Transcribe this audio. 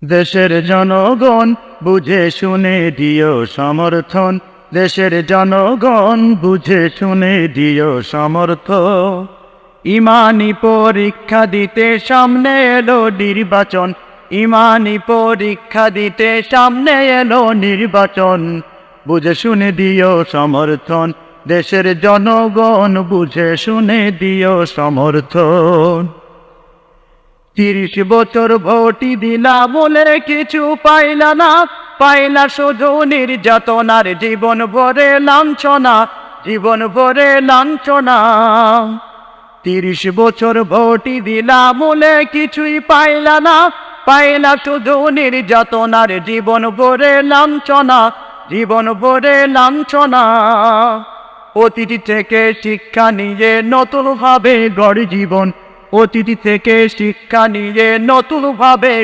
দেশের জনগণ বুঝে শুনে দিও সমর্থন, দেশের জনগণ বুঝে শুনে দিও সমর্থন। ইমানি পরীক্ষা দিতে সামনে এলো নির্বাচন, ইমানি পরীক্ষা দিতে সামনে এলো নির্বাচন। বুঝে শুনে দিও সমর্থন, দেশের জনগণ বুঝে শুনে দিও সমর্থন। 30 বছর ভোটই দিলা বলে কিছু পাইলা না, পাইলা শুধু নির্যাতনার জীবন ভরে লাঞ্ছনা, জীবন ভরে লাঞ্ছনা। 30 বছর ভোটই দিলা বলে কিছুই পাইলা না, পাইলা শুধু নির্যাতনার জীবন ভরে লাঞ্ছনা, জীবন ভরে লাঞ্ছনা। অতীত থেকে শিক্ষা নিয়ে নতুন ভাবে গড় জীবন, অতীত থেকে শিক্ষা নিয়ে নতুন ভাবে